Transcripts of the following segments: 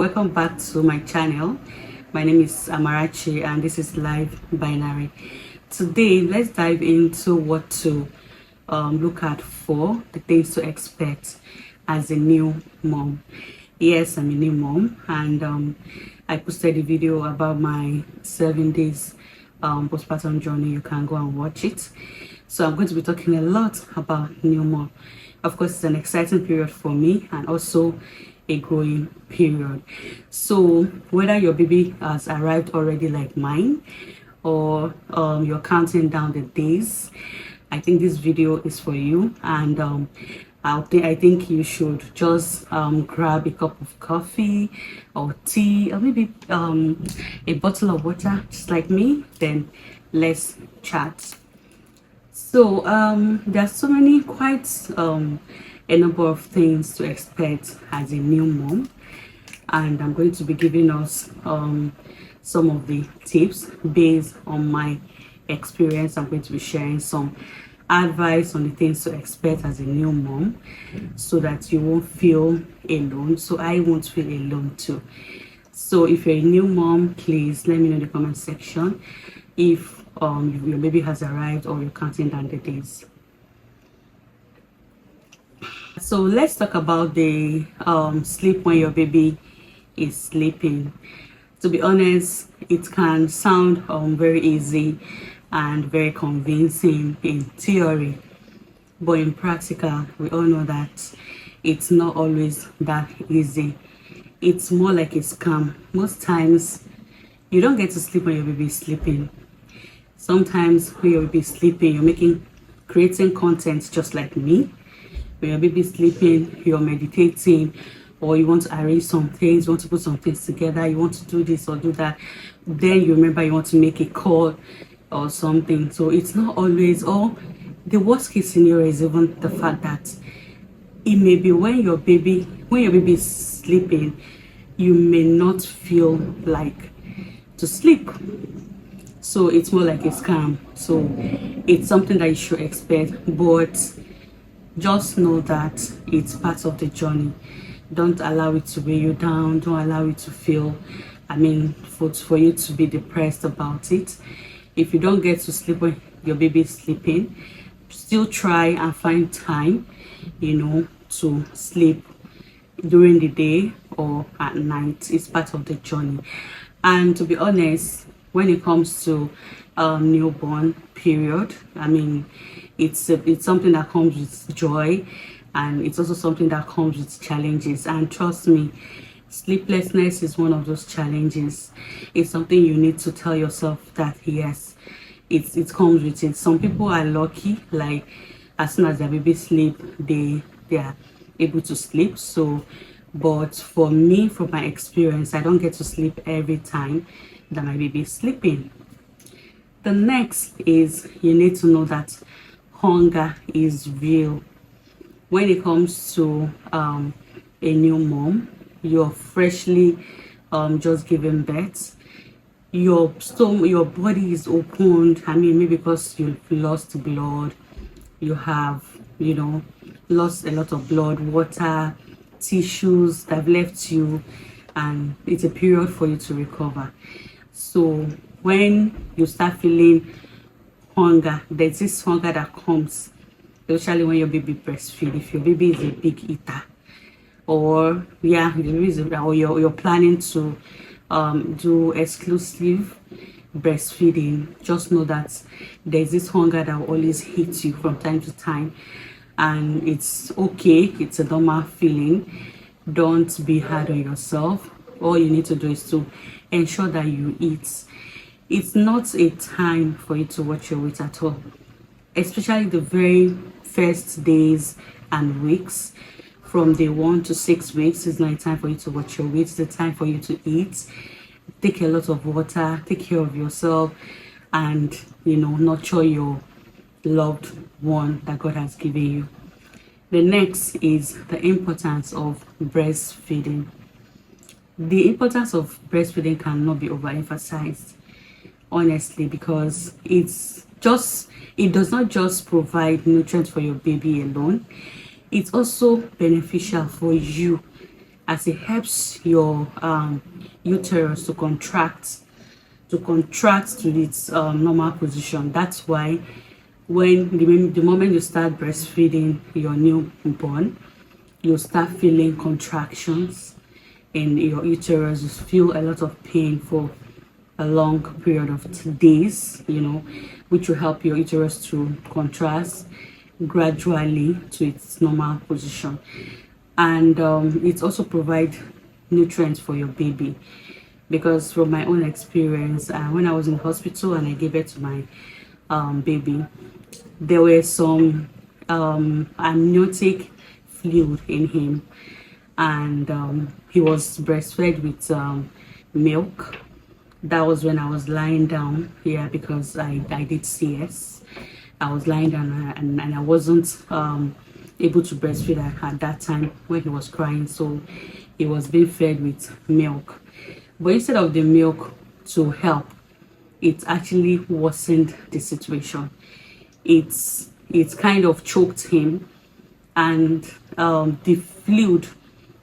Welcome back to my channel. My name is Amarachi and this is Live Binary. Today, let's dive into what to look at for the things to expect as a new mom. Yes, I'm a new mom and I posted a video about my 7 days postpartum journey. You can go and watch it. So I'm going to be talking a lot about new mom. Of course, it's an exciting period for me and also a growing period. So whether your baby has arrived already like mine or you're counting down the days, I think this video is for you. And I think you should just grab a cup of coffee or tea or maybe a bottle of water, just like me. Then let's chat. So there are so many quite a number of things to expect as a new mom, and I'm going to be giving us some of the tips based on my experience. I'm going to be sharing some advice on the things to expect as a new mom so that you won't feel alone, so I won't feel alone too. So if you're a new mom, please let me know in the comment section if your baby has arrived or you're counting down the days. So let's talk about the sleep when your baby is sleeping. To be honest, it can sound very easy and very convincing in theory, but in practical we all know that it's not always that easy. It's more like a scam. Most times you don't get to sleep when your baby is sleeping. Sometimes when your baby is sleeping, you're creating content just like me. When your baby is sleeping, you're meditating, or you want to arrange some things, you want to put some things together, you want to do this or do that. Then you remember you want to make a call or something. So it's not always, or the worst case scenario is even the fact that it may be when your baby is sleeping, you may not feel like to sleep. So it's more like a scam. So it's something that you should expect, but just know that it's part of the journey. Don't allow it to weigh you down. Don't allow it to feel, for you to be depressed about it. If you don't get to sleep when your baby is sleeping, still try and find time, to sleep during the day or at night. It's part of the journey. And to be honest, when it comes to newborn period, it's something that comes with joy, and it's also something that comes with challenges. And trust me, sleeplessness is one of those challenges. It's something you need to tell yourself that yes, it comes with it. Some people are lucky, like as soon as their baby sleep, they are able to sleep. So but for me, from my experience, I don't get to sleep every time that my baby is sleeping. The next is you need to know that hunger is real. When it comes to a new mom, you're freshly just giving birth, your body is opened. Maybe because you've lost blood, you have lost a lot of blood, water, tissues that have left you, and it's a period for you to recover. So when you start feeling hunger, there's this hunger that comes, especially when your baby breastfeed. If your baby is a big eater, or you're planning to do exclusive breastfeeding, just know that there's this hunger that will always hit you from time to time, and it's okay. It's a normal feeling. Don't be hard on yourself. All you need to do is to ensure that you eat. It's not a time for you to watch your weight at all, especially the very first days and weeks. From day 1 to 6 weeks is not a time for you to watch your weight. It's a time for you to eat, take a lot of water, take care of yourself, and nurture your loved one that God has given you. The next is the importance of breastfeeding. The importance of breastfeeding cannot be overemphasized, honestly, because it does not just provide nutrients for your baby alone. It's also beneficial for you as it helps your uterus to contract to its normal position. That's why when the moment you start breastfeeding your newborn, you'll start feeling contractions in your uterus. You feel a lot of pain for a long period of days, which will help your uterus to contract gradually to its normal position. And it also provides nutrients for your baby, because from my own experience, when I was in the hospital and I gave birth to my baby, there were some amniotic fluid in him, and he was breastfed with milk. That was when I was lying down here, because I did CS. I was lying down, and I wasn't able to breastfeed at that time when he was crying, so he was being fed with milk. But instead of the milk to help, it actually worsened the situation. It's kind of choked him, and the fluid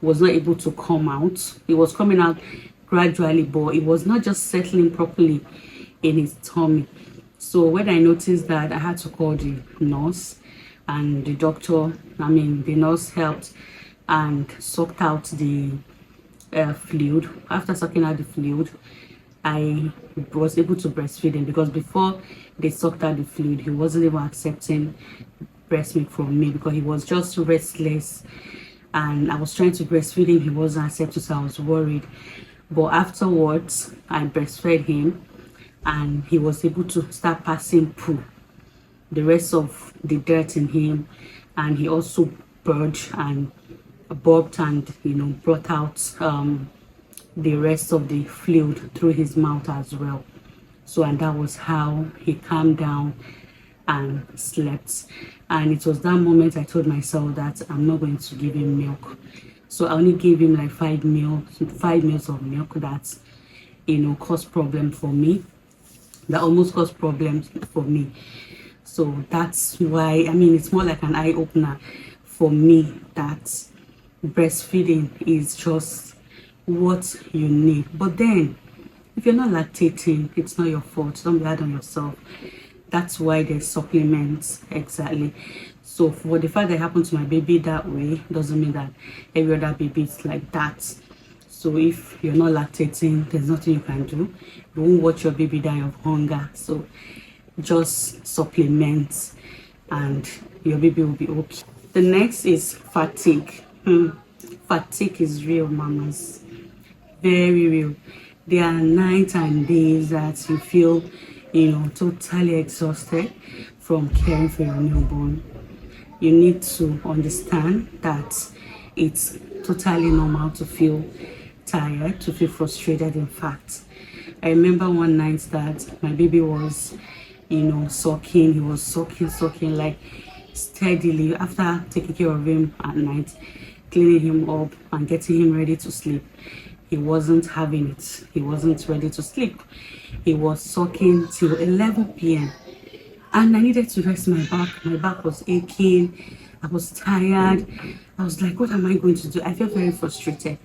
was not able to come out. It was coming out gradually, but it was not just settling properly in his tummy. So when I noticed that, I had to call the nurse, and the the nurse helped and sucked out the fluid. After sucking out the fluid, I was able to breastfeed him, because before they sucked out the fluid, he wasn't even accepting breast milk from me, because he was just restless, and I was trying to breastfeed him. He wasn't accepting, so I was worried. But afterwards, I breastfed him, and he was able to start passing poo, the rest of the dirt in him, and he also purged and burped and brought out the rest of the fluid through his mouth as well. So, and that was how he calmed down and slept. And it was that moment I told myself that I'm not going to give him milk. So I only gave him like 5 meals of milk that caused problem for me, that almost caused problems for me. So that's why, it's more like an eye-opener for me that breastfeeding is just what you need. But then, if you're not lactating, it's not your fault. Don't be hard on yourself. That's why there's supplements, exactly. So for the fact that it happened to my baby that way, doesn't mean that every other baby is like that. So if you're not lactating, there's nothing you can do. You won't watch your baby die of hunger. So just supplement, and your baby will be okay. The next is fatigue. Fatigue is real, mamas. Very real. There are nights and days that you feel totally exhausted from caring for your newborn. You need to understand that it's totally normal to feel tired, to feel frustrated. In fact, I remember one night that my baby was sucking. He was sucking like steadily. After taking care of him at night, cleaning him up and getting him ready to sleep, he wasn't having it. He wasn't ready to sleep. He was sucking till 11 p.m. and I needed to rest my back. My back was aching. I was tired. I was like, what am I going to do? I felt very frustrated.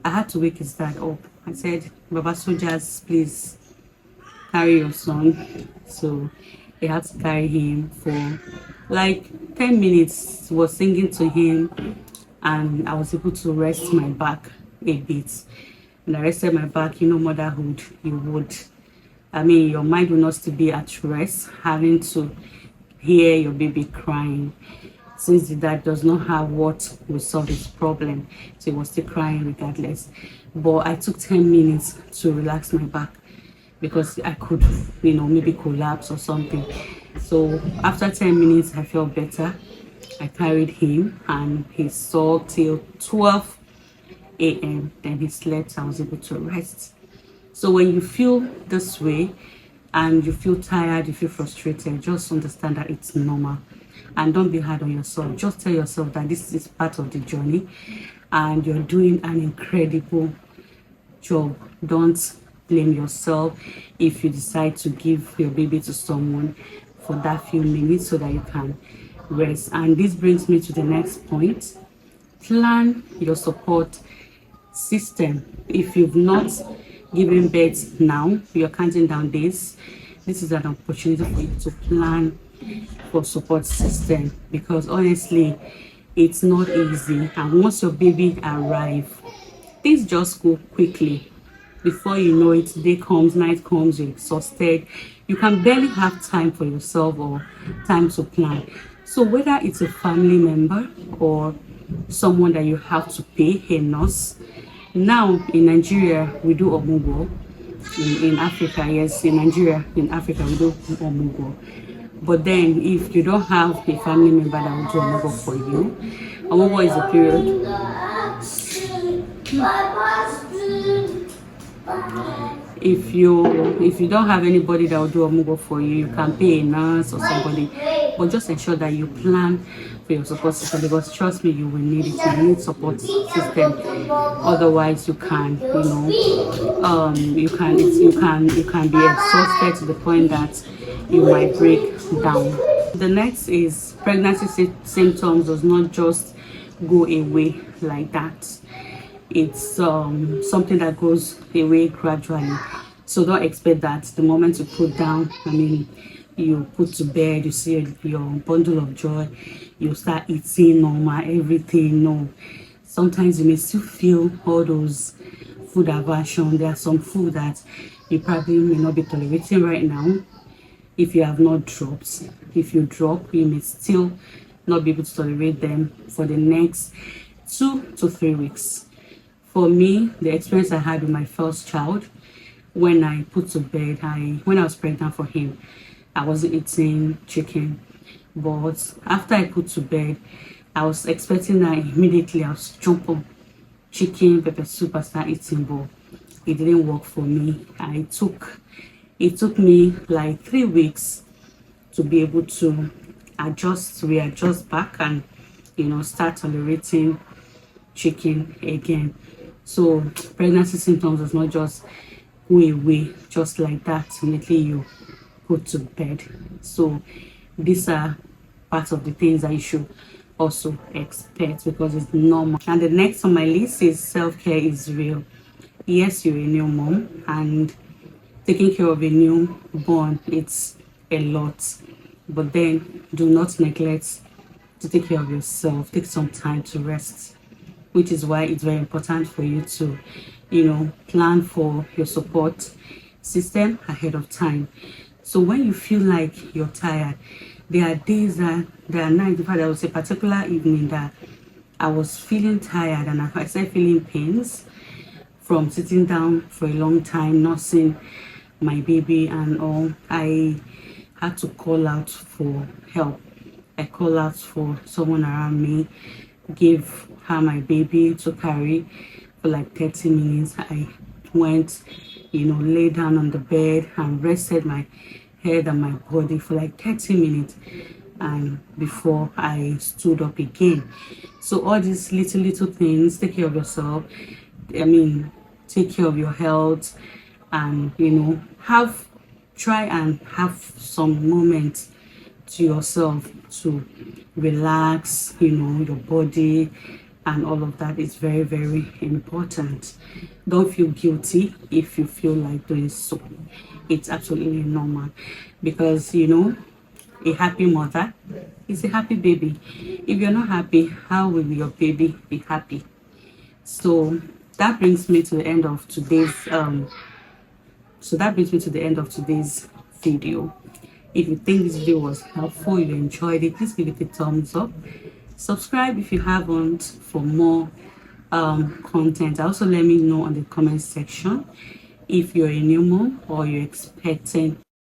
I had to wake his dad up. I said, Baba Soldiers, please carry your son. So I had to carry him for like 10 minutes. Was singing to him, and I was able to rest my back a bit. And I rested my back. Motherhood, your mind will not still be at rest, having to hear your baby crying, since the dad does not have what will solve his problem. So he was still crying regardless. But I took 10 minutes to relax my back, because I could, maybe collapse or something. So after 10 minutes, I felt better. I carried him, and he sucked till 12 a.m. Then he slept. I was able to rest. So when you feel this way and you feel tired, you feel frustrated, just understand that it's normal, and don't be hard on yourself. Just tell yourself that this is part of the journey, and you're doing an incredible job. Don't blame yourself if you decide to give your baby to someone for that few minutes so that you can rest. And this brings me to the next point. Plan your support system. If you've not given birth now, you're counting down days, this is an opportunity for you to plan for support system, because honestly it's not easy. And once your baby arrive, things just go quickly. Before you know it, day comes, night comes, you're exhausted, you can barely have time for yourself or time to plan. So whether it's a family member or someone that you have to pay, a nurse. Now in Nigeria we do omugo. In Africa, yes, in Nigeria, in Africa we do omugo. But then if you don't have a family member that will do omugo for you, omugo is a period. If you don't have anybody that will do omugo for you, you can pay a nurse or somebody, but just ensure that you plan for your support system, because trust me, you will need it. You need support system. Otherwise you can, you can be exhausted to the point that you might break down. The next is pregnancy symptoms does not just go away like that. It's something that goes away gradually. So don't expect that the moment you put down, you put to bed, you see your bundle of joy, you start eating normal, everything. No, sometimes you may still feel all those food aversion. There are some food that you probably may not be tolerating right now. If you have not dropped, if you drop, you may still not be able to tolerate them for the next 2 to 3 weeks. For me, the experience I had with my first child, when I put to bed, when I was pregnant for him, I wasn't eating chicken. But after I put to bed, I was expecting that immediately I was jump up chicken, pepper soup, and start eating, but it didn't work for me. It took me like 3 weeks to be able to readjust back and start tolerating chicken again. So pregnancy symptoms does not just go away just like that immediately you go to bed. So these are part of the things that you should also expect, because it's normal. And the next on my list is self-care is real. Yes, you're a new mom, and taking care of a newborn, it's a lot. But then do not neglect to take care of yourself. Take some time to rest, which is why it's very important for you to plan for your support system ahead of time. So when you feel like you're tired, there are days there are nights. In fact, there was a particular evening that I was feeling tired, and I started feeling pains from sitting down for a long time nursing my baby and all. I had to call out for help. I called out for someone around me, gave her my baby to carry for like 30 minutes. I went, lay down on the bed and rested my head and my body for like 30 minutes, and before I stood up again. So all these little things, take care of yourself, take care of your health, and try and have some moments to yourself to relax, your body, and all of that is very, very important. Don't feel guilty if you feel like doing so. It's absolutely normal, because a happy mother is a happy baby. If you're not happy, how will your baby be happy? So that brings me to the end of today's video. If you think this video was helpful, you enjoyed it, please give it a thumbs up. Subscribe if you haven't for more content. Also let me know on the comment section if you're a new mom or you're expecting